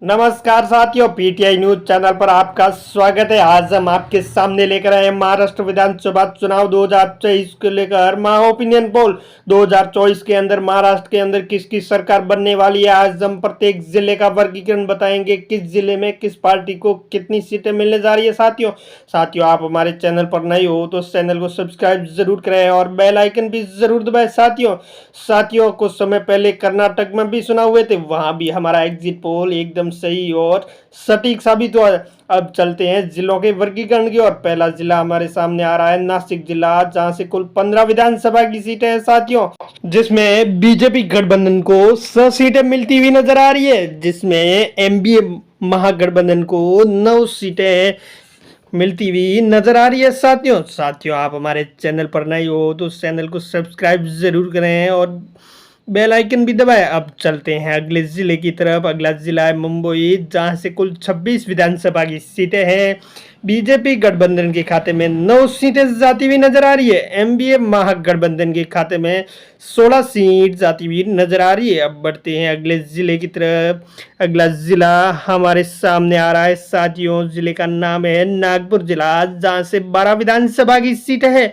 नमस्कार साथियों, PTI news channel पर आपका स्वागत है। आज हम आपके सामने लेकर आए महाराष्ट्र विधानसभा चुनाव 2024 को लेकर महा ओपिनियन पोल 2024 के अंदर महाराष्ट्र के अंदर किसकी सरकार बनने वाली है। आज हम प्रत्येक जिले का वर्गीकरण बताएंगे, किस जिले में किस पार्टी को कितनी सीटें मिलने जा रही है। साथियों आप हमारे चैनल पर नए हो तो चैनल को सब्सक्राइब जरूर करें और बेल आइकन भी जरूर दबाएं। साथियों कुछ समय पहले कर्नाटक में भी चुनाव हुए थे, वहां भी हमारा एग्जिट पोल एकदम सही और सटीक साबित हुआ। अब चलते हैं जिलों के वर्गीकरण की और पहला जिला हमारे सामने आ रहा है नासिक जिला, जहां से कुल 15 विधानसभा की सीटें हैं साथियों, जिसमें बीजेपी गठबंधन को 100 सीटें मिलती हुई नजर आ रही है, जिसमें एमबीए महागठबंधन को 9 सीटें मिलती हुई नजर आ रही है। साथियों आप हमारे चैनल पर नए हो तो चैनल को सब्सक्राइब जरूर करें और बेल आइकन भी दबाएं। अब चलते हैं अगले जिले की तरफ। अगला जिला है मुंबई, जहां से कुल 26 विधानसभा की सीटें हैं। बीजेपी गठबंधन के खाते में 9 सीटें जाती हुई नजर आ रही है। एमबीए महागठबंधन के खाते में 16 सीट जाती हुई नजर आ रही है। अब बढ़ते हैं अगले जिले की तरफ। अगला जिला हमारे सामने आ रहा है साथियों, जिले का नाम है नागपुर जिला, जहां से 12 विधानसभा की सीटें हैं।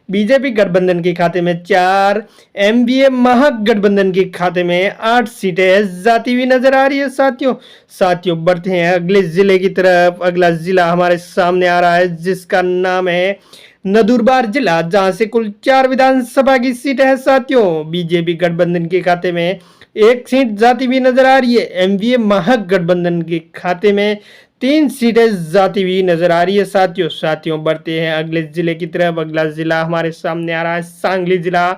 बीजेपी गठबंधन के खाते में 4, एमबीए महागठबंधन के खाते में 8 सीटें जाती हुई नजर आ रही है। साथियों बढ़ते हैं अगले जिले की तरफ। अगला जिला हमारे सामने आ रहा है, जिसका नाम है नंदुरबार जिला, जहां से कुल 4 विधानसभा की सीटें हैं। साथियों बीजेपी गठबंधन के खाते में 1 सीट जाती हुई नजर आ रही है। एमवीए महागठबंधन के खाते में 3 सीटें जाती हुई नजर आ रही है। साथियों बढ़ते हैं अगले जिले की तरफ। अगला जिला हमारे सामने आ रहा है सांगली जिला,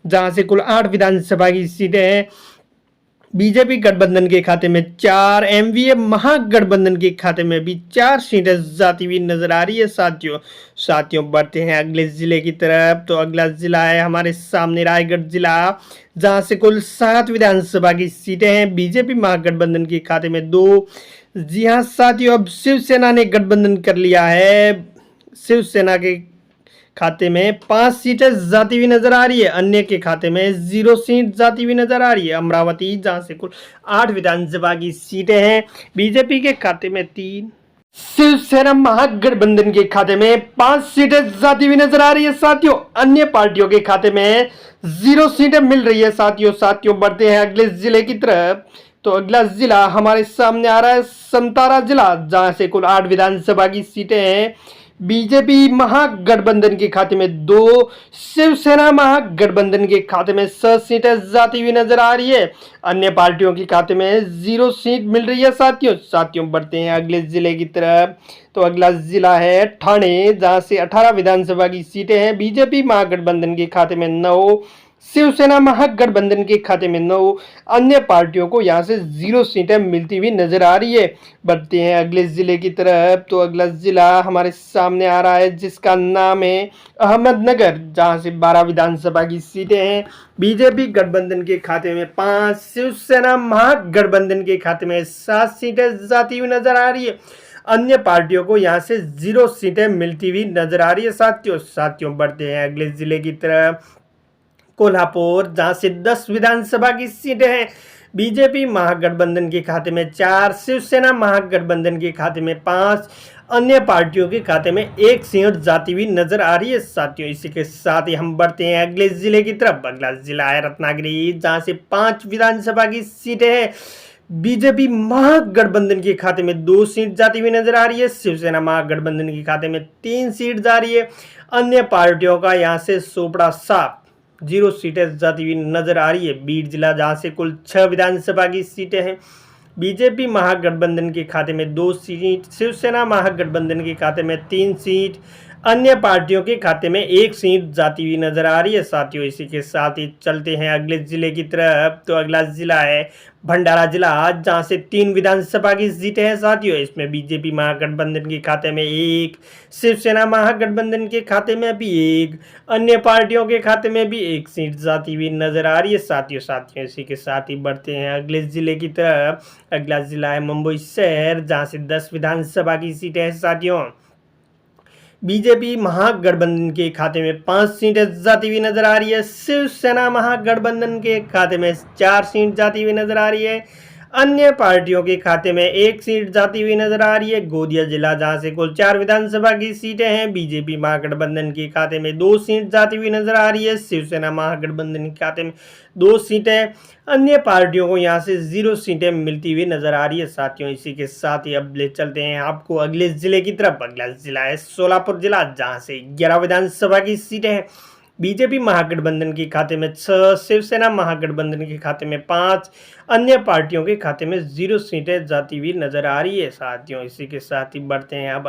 जहां से कुल 8 विधानसभा की सीटें हैं। बीजेपी गठबंधन के खाते में 4, एमवीए महागठबंधन के खाते में भी 4 सीटें जाती हुई नजर आ रही है। साथियों बढ़ते हैं अगले जिले की तरफ। तो अगला जिला है हमारे सामने रायगढ़ जिला, जहां से कुल 7 विधानसभा की सीटें हैं। बीजेपी महागठबंधन के खाते में 2। जी हाँ साथियों, अब शिवसेना ने गठबंधन कर लिया है। शिवसेना के खाते में 5 सीटें जाती हुई नजर आ रही है। अन्य के खाते में 0 सीट जाती हुई नजर आ रही है। अमरावती, जहां से कुल 8 विधानसभा की सीटें हैं। बीजेपी के खाते में 3, शिवसेना महागठबंधन के खाते में 5 सीटें जाती हुई नजर आ रही है। साथियों अन्य पार्टियों के खाते में 0 सीटें मिल रही है। साथियों बढ़ते हैं अगले जिले की तरफ। तो अगला जिला हमारे सामने आ रहा है संतारा जिला, जहां से कुल 8 विधानसभा की सीटें हैं। बीजेपी महागठबंधन के खाते में 2, शिवसेना महागठबंधन के खाते में 7 सीटें जाती हुई नजर आ रही है। अन्य पार्टियों के खाते में 0 सीट मिल रही है। साथियों बढ़ते हैं अगले जिले की तरफ। तो अगला जिला है ठाणे, जहां से 18 विधानसभा की सीटें हैं। बीजेपी महागठबंधन के खाते में 9, शिवसेना महागठबंधन के खाते में 9, अन्य पार्टियों को यहां से 0 सीटें मिलती हुई नजर आ रही है। बढ़ते हैं अगले जिले की तरफ। तो अगला जिला हमारे सामने आ रहा है, जिसका नाम है अहमदनगर, जहां से 12 विधानसभा की सीटें हैं। बीजेपी गठबंधन के खाते में 5, शिवसेना महागठबंधन के खाते में 7 सीटें जाती हुई नजर आ रही है। अन्य पार्टियों को यहां से 0 सीटें मिलती हुई नजर आ रही है। साथियों बढ़ते हैं अगले जिले की तरफ। कोल्हापुर, जहां से 10 विधानसभा की सीटें हैं। बीजेपी महागठबंधन के खाते में 4, शिवसेना महागठबंधन के खाते में 5, अन्य पार्टियों के खाते में 1 सीट जाती हुई नजर आ रही है। साथियों इसी के साथ ही हम बढ़ते हैं अगले जिले की तरफ। अगला जिला है रत्नागिरी, जहां से 5 विधानसभा की सीटें हैं। बीजेपी महागठबंधन के खाते में 2 सीट जाती हुई नजर आ रही है। शिवसेना महागठबंधन के खाते में 3 सीट जा रही है। अन्य पार्टियों का यहाँ से सोपड़ा साफ, 0 सीटें जाती हुई नजर आ रही है। बीड जिला, जहां से कुल 6 विधानसभा की सीटें हैं। बीजेपी महागठबंधन के खाते में 2 सीट, शिवसेना महागठबंधन के खाते में 3 सीट, अन्य पार्टियों के खाते में 1 सीट जाती हुई नजर आ रही है। साथियों इसी के साथ ही चलते हैं अगले जिले की तरफ। तो अगला जिला है भंडारा जिला, जहां से 3 विधानसभा की सीटें हैं। साथियों इसमें बीजेपी महागठबंधन के खाते में 1, शिवसेना महागठबंधन के खाते में भी 1, अन्य पार्टियों के खाते में भी 1 सीट जाती हुई नजर आ रही है। साथियों इसी के साथ ही बढ़ते हैं अगले जिले की तरफ। अगला जिला है मुंबई शहर, जहां से 10 विधानसभा की सीटें हैं। साथियों बीजेपी महागठबंधन के खाते में 5 सीटें जाती हुई नजर आ रही है। शिवसेना महागठबंधन के खाते में 4 सीट जाती हुई नजर आ रही है। अन्य पार्टियों के खाते में एक सीट जाती हुई नजर आ रही है। गोंदिया जिला जहां से कुल 4 विधानसभा की सीटें हैं, बीजेपी महागठबंधन के खाते में 2 सीट जाती हुई नजर आ रही है। शिवसेना महागठबंधन के खाते में 2 सीटें, अन्य पार्टियों को यहां से 0 सीटें मिलती हुई नजर आ रही है। साथियों, इसी के साथ ही अब ले चलते हैं आपको अगले जिले की तरफ। अगला जिला है सोलापुर जिला, जहां से 11 विधानसभा की सीटें हैं। बीजेपी महागठबंधन के खाते में 6, शिवसेना महागठबंधन के खाते में 5, अन्य पार्टियों के खाते में 0 सीटें जाती हुई नजर आ रही है। साथियों, इसी के साथ ही बढ़ते हैं अब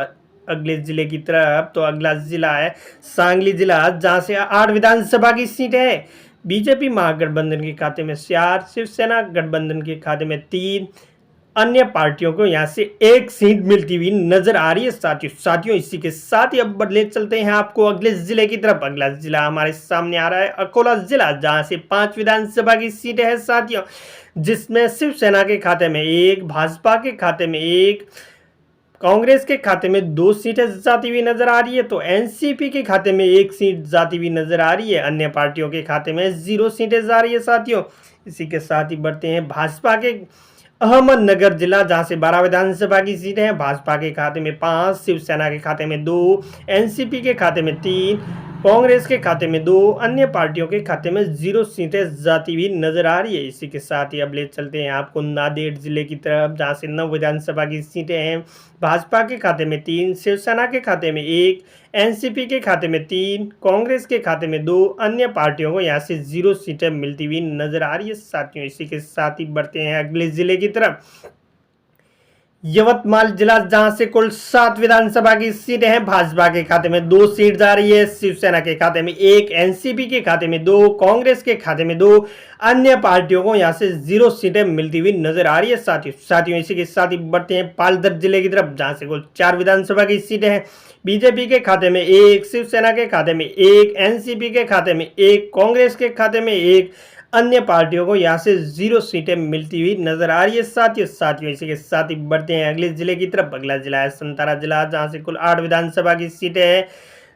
अगले जिले की तरफ। तो अगला जिला है सांगली जिला, जहां से 8 विधानसभा की सीटें हैं। बीजेपी महागठबंधन के खाते में 4, शिवसेना गठबंधन के खाते में 3, अन्य पार्टियों को यहां से 1 सीट मिलती हुई नजर आ रही है। साथियों, इसी के साथ ही अब बदले चलते हैं आपको अगले जिले की तरफ। अगला जिला हमारे सामने आ रहा है अकोला जिला, जहां से 5 विधानसभा की सीटें हैं साथियों, जिसमें शिवसेना के खाते में 1, भाजपा के खाते में 1, कांग्रेस के खाते में 2 सीटें जाती हुई नजर आ रही है। तो एनसीपी के खाते में 1 सीट जाती हुई नजर आ रही है। अन्य पार्टियों के खाते में 0 सीटें जा रही है। साथियों, इसी के साथ ही बढ़ते हैं भाजपा के अहमदनगर जिला, जहां से 12 विधानसभा की सीटें हैं। भाजपा के खाते में 5, शिवसेना के खाते में 2, एनसीपी के खाते में 3, कांग्रेस के खाते में 2, अन्य पार्टियों के खाते में 0 सीटें जाती हुई नजर आ रही है। इसी के साथ ही अब ले चलते हैं आपको नांदेड़ जिले की तरफ, जहां से 9 विधानसभा की सीटें हैं। भाजपा के खाते में 3, शिवसेना के खाते में 1, एनसीपी के खाते में 3, कांग्रेस के खाते में 2, अन्य पार्टियों को यहां से 0 सीटें मिलती हुई नजर आ रही है। साथियों, इसी के साथ ही बढ़ते हैं अगले जिले की तरफ। यवतमाल जिला, जहां से कुल 7 विधानसभा की सीटें हैं। भाजपा के खाते में 2 सीट जा रही है, शिवसेना के खाते में 1, एनसीपी के खाते में 2, कांग्रेस के खाते में 2, अन्य पार्टियों को यहां से 0 सीटें मिलती हुई नजर आ रही है। साथियों, इसी के साथ ही बढ़ते हैं पालघर जिले की तरफ, जहां से कुल 4 विधानसभा की सीटें हैं। बीजेपी के खाते में 1, शिवसेना के खाते में 1, एनसीपी के खाते में 1, कांग्रेस के खाते में 1, अन्य पार्टियों को यहां से 0 सीटें मिलती हुई नजर आ रही है। साथियों, इसी के साथ ही बढ़ते हैं अगले जिले की तरफ। अगला जिला है संतारा जिला, जहां से कुल 8 विधानसभा की सीटें हैं,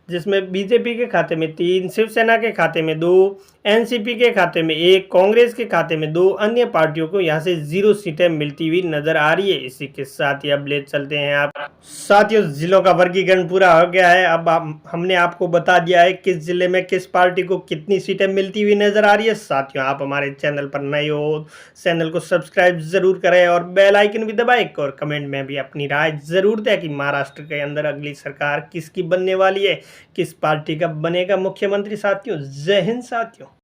जिसमें बीजेपी के खाते में 3, शिवसेना के खाते में 2, एनसीपी के खाते में 1, कांग्रेस के खाते में 2, अन्य पार्टियों को यहां से 0 सीटें मिलती हुई नजर आ रही है। इसी के साथ ही अब ले चलते हैं आप। साथियों, जिलों का वर्गीकरण पूरा हो गया है। अब हमने आपको बता दिया है किस जिले में किस पार्टी को कितनी सीटें मिलती हुई नजर आ रही है। साथियों, आप हमारे चैनल पर नए हो, चैनल को सब्सक्राइब जरूर करें और बेल आइकन भी दबाएं और कमेंट में भी अपनी राय जरूर दें कि महाराष्ट्र के अंदर अगली सरकार किसकी बनने वाली है, किस पार्टी का बनेगा मुख्यमंत्री। साथियों, जय हिंद साथियों।